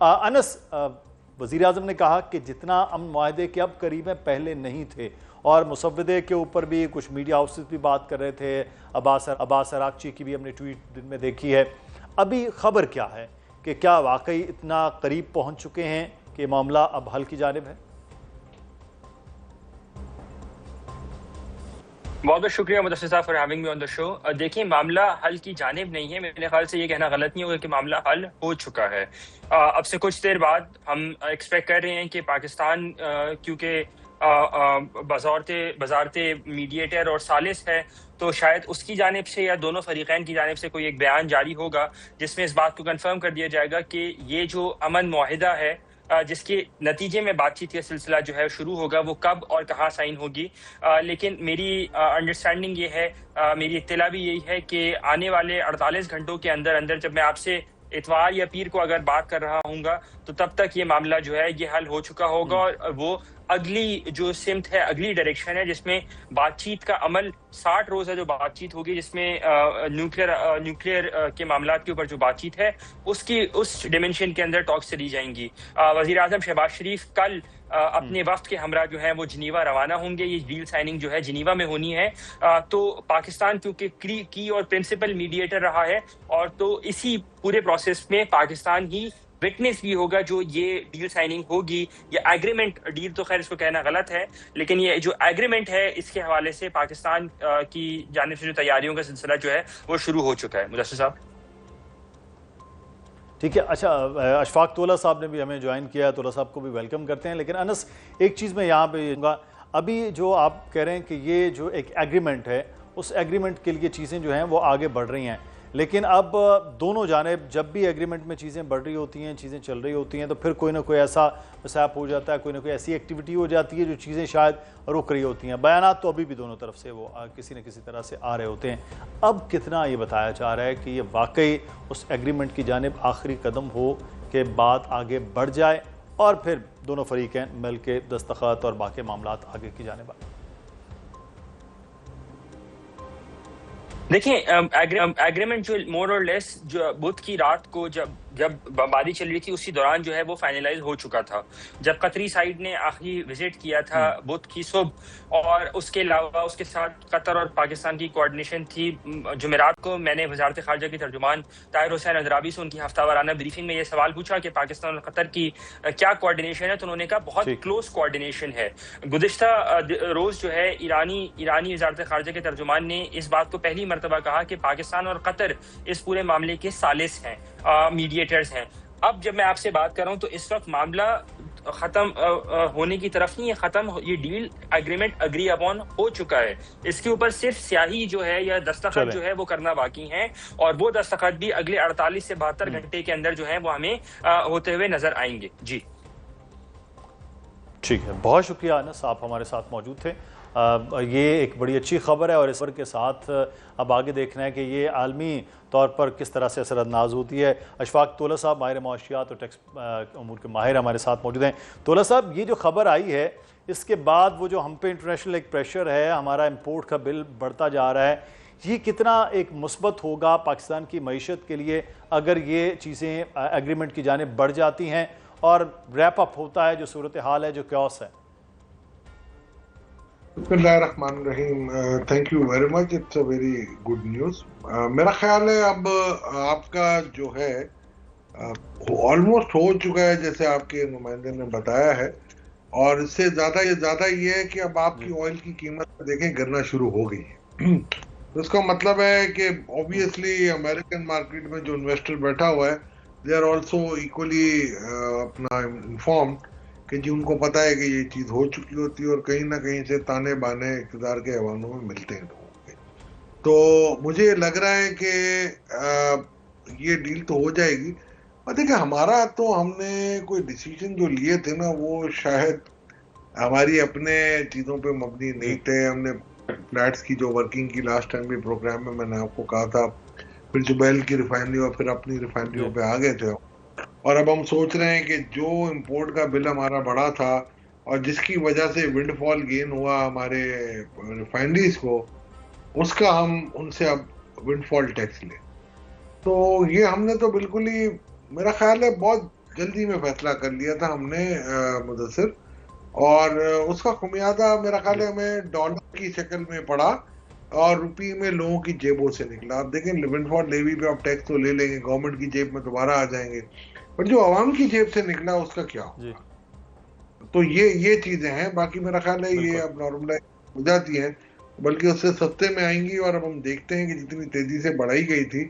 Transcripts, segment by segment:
انس، وزیر اعظم نے کہا کہ جتنا امن معاہدے کے اب قریب ہیں پہلے نہیں تھے، اور مسودے کے اوپر بھی کچھ میڈیا ہاؤسز بھی بات کر رہے تھے، عباس اراغچی کی بھی ہم نے ٹویٹ دن میں دیکھی ہے. ابھی خبر کیا ہے کہ کیا واقعی اتنا قریب پہنچ چکے ہیں کہ معاملہ اب حل کی جانب ہے؟ بہت بہت شکریہ مدثر صاحب فار ہیونگ می آن دا شو. دیکھیں، معاملہ حل کی جانب نہیں ہے، میرے خیال سے یہ کہنا غلط نہیں ہوگا کہ معاملہ حل ہو چکا ہے. اب سے کچھ دیر بعد ہم ایکسپیکٹ کر رہے ہیں کہ پاکستان کیونکہ بظاہر میڈیٹر اور ثالث ہے، تو شاید اس کی جانب سے یا دونوں فریقین کی جانب سے کوئی ایک بیان جاری ہوگا جس میں اس بات کو کنفرم کر دیا جائے گا کہ یہ جو امن معاہدہ ہے جس کے نتیجے میں بات چیت کا سلسلہ جو ہے شروع ہوگا، وہ کب اور کہاں سائن ہوگی. لیکن میری انڈرسٹینڈنگ یہ ہے، میری اطلاع بھی یہی ہے کہ آنے والے 48 گھنٹوں کے اندر جب میں آپ سے اتوار یا پیر کو اگر بات کر رہا ہوں گا تو تب تک یہ معاملہ جو ہے یہ حل ہو چکا ہوگا، اور وہ اگلی جو سمت ہے، اگلی ڈائریکشن ہے جس میں بات چیت کا عمل 60 روزہ جو بات چیت ہوگی، جس میں نیوکلیئر کے معاملات کے اوپر جو بات چیت ہے اس ڈائمینشن کے اندر ٹاکس چلی جائیں گی. وزیر اعظم شہباز شریف کل اپنے وفد کے ہمراہ جو ہیں وہ جنیوا روانہ ہوں گے. یہ ڈیل سائننگ جو ہے جنیوا میں ہونی ہے. تو پاکستان کیونکہ کی اور پرنسپل میڈیٹر رہا ہے، اور تو اسی پورے پروسیس میں پاکستان ہی وٹنس بھی ہوگا جو یہ ڈیل سائننگ ہوگی. یہ ایگریمنٹ، ڈیل تو خیر اس کو کہنا غلط ہے، لیکن یہ جو ایگریمنٹ ہے اس کے حوالے سے پاکستان کی جانب سے جو تیاریوں کا سلسلہ جو ہے وہ شروع ہو چکا ہے. مدثر صاحب ٹھیک ہے. اچھا، اشفاق طولہ صاحب نے بھی ہمیں جوائن کیا ہے، طولہ صاحب کو بھی ویلکم کرتے ہیں. لیکن انس، ایک چیز میں یہاں پہ گا، ابھی جو آپ کہہ رہے ہیں کہ یہ جو ایک ایگریمنٹ ہے، اس ایگریمنٹ کے لیے چیزیں جو ہیں وہ آگے بڑھ رہی ہیں، لیکن اب دونوں جانب جب بھی ایگریمنٹ میں چیزیں بڑھ رہی ہوتی ہیں، چیزیں چل رہی ہوتی ہیں، تو پھر کوئی نہ کوئی ایسا مسائب ہو جاتا ہے، کوئی نہ کوئی ایسی ایکٹیویٹی ہو جاتی ہے جو چیزیں شاید رک رہی ہوتی ہیں. بیانات تو ابھی بھی دونوں طرف سے وہ کسی نہ کسی طرح سے آ رہے ہوتے ہیں. اب کتنا یہ بتایا جا رہا ہے کہ یہ واقعی اس ایگریمنٹ کی جانب آخری قدم ہو کہ بات آگے بڑھ جائے اور پھر دونوں فریقین مل کے دستخط اور باقی معاملات آگے کی جانب آئیں؟ دیکھیں، ایگریمنٹ جو مور اور لیس جو بدھ کی رات کو جب بمباری چل رہی تھی اسی دوران جو ہے وہ فائنلائز ہو چکا تھا. جب قطری سائیڈ نے آخری وزٹ کیا تھا بدھ کی صبح، اور اس کے علاوہ اس کے ساتھ قطر اور پاکستان کی کوارڈینیشن تھی. جمعرات کو میں نے وزارت خارجہ کے ترجمان طاہر حسین اندرابی سے ان کی ہفتہ وارانہ بریفنگ میں یہ سوال پوچھا کہ پاکستان اور قطر کی کیا کوارڈینیشن ہے، تو انہوں نے کہا بہت کلوز کوارڈینیشن ہے. گزشتہ روز جو ہے ایرانی وزارت خارجہ کے ترجمان نے اس بات کو پہلی مرتبہ کہا کہ پاکستان اور قطر اس پورے معاملے کے ثالث ہیں، میڈیٹرز ہیں. اب جب میں آپ سے بات کر رہا ہوں تو اس وقت معاملہ ختم ہونے کی طرف نہیں ہے، یہ ڈیل ایگریمنٹ اگری اپون ہو چکا ہے. اس کے اوپر صرف سیاہی جو ہے یا دستخط جو ہے وہ کرنا باقی ہیں، اور وہ دستخط بھی اگلے 48 سے 72 گھنٹے کے اندر جو ہے وہ ہمیں ہوتے ہوئے نظر آئیں گے. جی ٹھیک ہے، بہت شکریہ انس، آپ ہمارے ساتھ موجود تھے. یہ ایک بڑی اچھی خبر ہے، اور اس خبر کے ساتھ اب آگے دیکھنا ہے کہ یہ عالمی طور پر کس طرح سے اثر انداز ہوتی ہے. اشفاق طولہ صاحب ماہر معاشیات اور ٹیکس امور کے ماہر ہمارے ساتھ موجود ہیں. طولہ صاحب، یہ جو خبر آئی ہے اس کے بعد وہ جو ہم پہ انٹرنیشنل ایک پریشر ہے، ہمارا امپورٹ کا بل بڑھتا جا رہا ہے، یہ کتنا ایک مثبت ہوگا پاکستان کی معیشت کے لیے اگر یہ چیزیں ایگریمنٹ کی جانب بڑھ جاتی ہیں اور ریپ اپ ہوتا ہے جو صورتحال ہے، جو کیوس ہے؟ بسم اللہ الرحمن الرحیم. Thank you very much, it's a very good news. میرا خیال ہے اب آپ کا جو ہے آلموسٹ ہو چکا ہے جیسے آپ کے نمائندے نے بتایا ہے، اور اس سے زیادہ یہ ہے کہ اب آپ کی آئل کی قیمت دیکھیں گرنا شروع ہو گئی ہے. اس کا مطلب ہے کہ اوبیسلی امریکن مارکیٹ میں جو انویسٹر بیٹھا ہوا ہے دے آر آلسو ایکولی اپنا انفارمڈ کہ جی ان کو پتا ہے کہ یہ چیز ہو چکی ہوتی ہے، اور کہیں نہ کہیں سے تانے بانے اقتدار کے ایوانوں میں ملتے ہیں لوگوں کے. تو مجھے لگ رہا ہے کہ یہ ڈیل تو ہو جائے گی. دیکھیں، ہمارا تو ہم نے کوئی ڈیسیجن جو لیے تھے نا وہ شاید ہماری اپنے چیزوں پہ مبنی نہیں تھے. ہم نے فلیٹس کی جو ورکنگ کی لاسٹ ٹائم بھی پروگرام میں نے آپ کو کہا تھا، پھر جبیل کی ریفائنری اور پھر اپنی ریفائنریوں پہ آ گئے تھے. اور اب ہم سوچ رہے ہیں کہ جو امپورٹ کا بل ہمارا بڑا تھا اور جس کی وجہ سے ونڈ فال گین ہوا ہمارے ریفائنریز کو، اس کا ہم ان سے اب ونڈ فال ٹیکس لیں. تو یہ ہم نے تو بالکل ہی میرا خیال ہے بہت جلدی میں فیصلہ کر لیا تھا ہم نے مدثر, اور اس کا خمیازہ میرا خیال ہے ہمیں ڈالر کی شکل میں پڑا اور روپی میں لوگوں کی جیبوں سے نکلا. آپ دیکھیں ونڈفال لیوی پہ آپ ٹیکس تو لے لیں گے, گورنمنٹ کی جیب میں دوبارہ آ جائیں گے, پر جو عوام کی جیب سے نکلا اس کا کیا ہوگا؟ تو یہ چیزیں ہیں. باقی میرا خیال ہے یہ اب نارملائز ہو جاتی ہیں, بلکہ اس سے سستے میں آئیں گی. اور اب ہم دیکھتے ہیں کہ جتنی تیزی سے بڑھائی گئی تھی,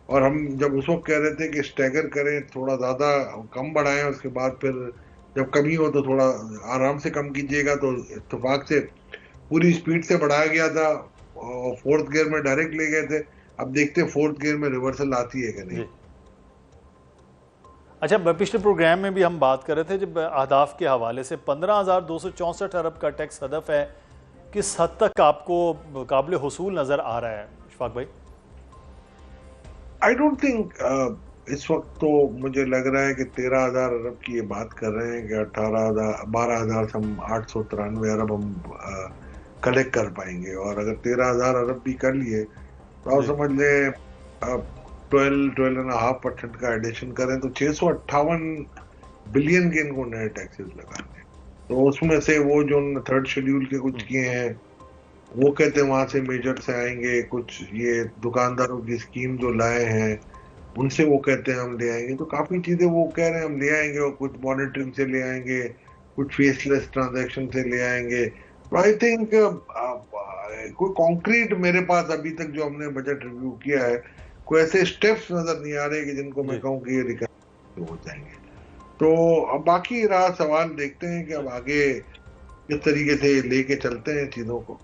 اور ہم جب اس وقت کہہ رہے تھے کہ اسٹیگر کریں, تھوڑا زیادہ کم بڑھائیں, اس کے بعد پھر جب کمی ہو تو تھوڑا آرام سے کم کیجیے گا, تو اتفاق سے پوری اسپیڈ سے بڑھایا گیا تھا, فورتھ گیئر میں ڈائریکٹ لے گئے تھے. اب دیکھتے ہیں فورتھ گیئر میں ریورسل آتی ہے کہ نہیں. اچھا, پچھلے پروگرام میں بھی ہم بات کر رہے تھے جب اہداف کے حوالے سے 15,264 ارب کا ٹیکس ہدف ہے, کس حد تک آپ کو قابل حصول نظر آ رہا ہے اشفاق بھائی؟ آئی ڈونٹ تھنک اس وقت تو مجھے لگ رہا ہے کہ 13,000 ارب کی یہ بات کر رہے ہیں کہ 12,893 ارب ہم کلیکٹ کر پائیں گے, اور اگر 13,000 ارب بھی کر لیے تو آپ سمجھ لیں 12.5% کا ایڈیشن کریں تو 658 بلین کے ان کو نئے ٹیکسز لگانے. تو اس میں سے وہ جو تھرڈ شیڈیول کے کچھ کیے ہیں وہ کہتے ہیں وہاں سے میجر سے آئیں گے, کچھ یہ دکانداروں کی اسکیم جو لائے ہیں ان سے وہ کہتے ہیں ہم لے آئیں گے. تو کافی چیزیں وہ کہہ رہے ہیں ہم لے آئیں گے, اور کچھ مانیٹرنگ سے لے آئیں گے, کچھ فیس لیس ٹرانزیکشن سے لے آئیں گے. آئی تھنک کوئی کانکریٹ میرے پاس ابھی تک جو ہم نے بجٹ ریویو کیا ہے کوئی ایسے اسٹیپس نظر نہیں آ رہے کہ جن کو میں کہوں کہ یہ ریکور ہو جائیں گے. تو اب باقی رہا سوال, دیکھتے ہیں کہ اب آگے کس طریقے سے لے کے چلتے ہیں چیزوں کو.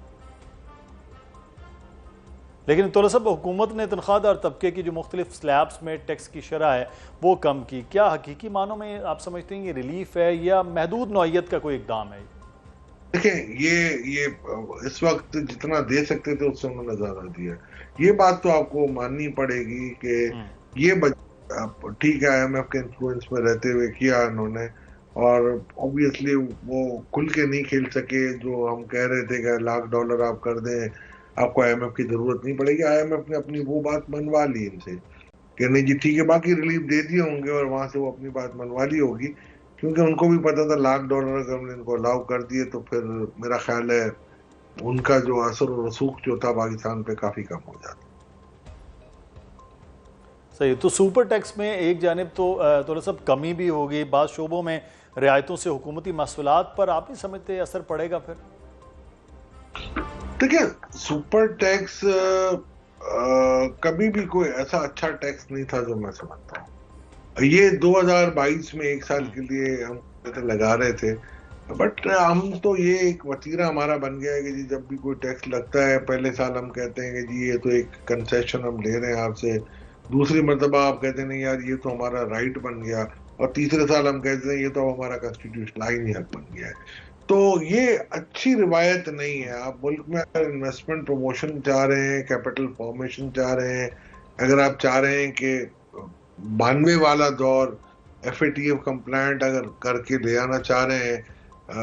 لیکن طلعت صاحب, حکومت نے تنخواہ دار طبقے کی جو مختلف سلیبس میں ٹیکس کی شرح ہے وہ کم کی, کیا حقیقی معنوں میں آپ سمجھتے ہیں یہ ریلیف ہے یا محدود نوعیت کا کوئی اقدام ہے؟ دیکھیں یہ اس وقت جتنا دے سکتے تھے اس سے انہوں نے زیادہ دیا. یہ بات تو آپ کو ماننی پڑے گی کہ یہ ٹھیک ہے IMF کے انفلوئنس میں رہتے ہوئے کیا انہوں نے, اور obviously وہ کھل کے نہیں کھیل سکے. جو ہم کہہ رہے تھے کہ $1,00,000 آپ کر دیں آپ کو IMF کی ضرورت نہیں پڑے گی, IMF نے اپنی وہ بات منوا لی ان سے کہ نہیں جی ٹھیک ہے, باقی ریلیف دے دیے ہوں گے اور وہاں سے وہ اپنی بات منوا لی ہوگی, کیونکہ ان کو بھی پتا تھا $1,00,000 اگر ہم نے ان کو الاؤ کر دیے تو پھر میرا خیال ہے ان کا جو اثر و رسوخ جو تھا پاکستان پہ کافی کم ہو جاتا. صحیح. تو سپر ٹیکس میں ایک جانب تو تھوڑا سا کمی بھی ہوگی, بعض شعبوں میں رعایتوں سے حکومتی محصولات پر آپ نہیں سمجھتے اثر پڑے گا پھر؟ دیکھیں سپر ٹیکس کبھی بھی کوئی ایسا اچھا ٹیکس نہیں تھا جو میں سمجھتا ہوں. یہ 2022 میں ایک سال کے لیے ہم لگا رہے تھے, بٹ ہم تو یہ ایک وتیرہ ہمارا بن گیا ہے کہ جی جب بھی کوئی ٹیکس لگتا ہے پہلے سال ہم کہتے ہیں کہ جی یہ تو ایک کنسیشن ہم لے رہے ہیں آپ سے, دوسری مرتبہ آپ کہتے ہیں نہیں یار یہ تو ہمارا رائٹ بن گیا, اور تیسرے سال ہم کہتے ہیں یہ تو ہمارا کنسٹیٹیوشن آئینی حق بن گیا ہے. تو یہ اچھی روایت نہیں ہے. آپ ملک میں اگر انویسٹمنٹ پروموشن چاہ رہے ہیں, کیپٹل فارمیشن چاہ رہے ہیں, اگر آپ چاہ رہے ہیں کہ 92 والا دور FATF کمپلائنٹ اگر کر کے لے آنا چاہ رہے ہیں,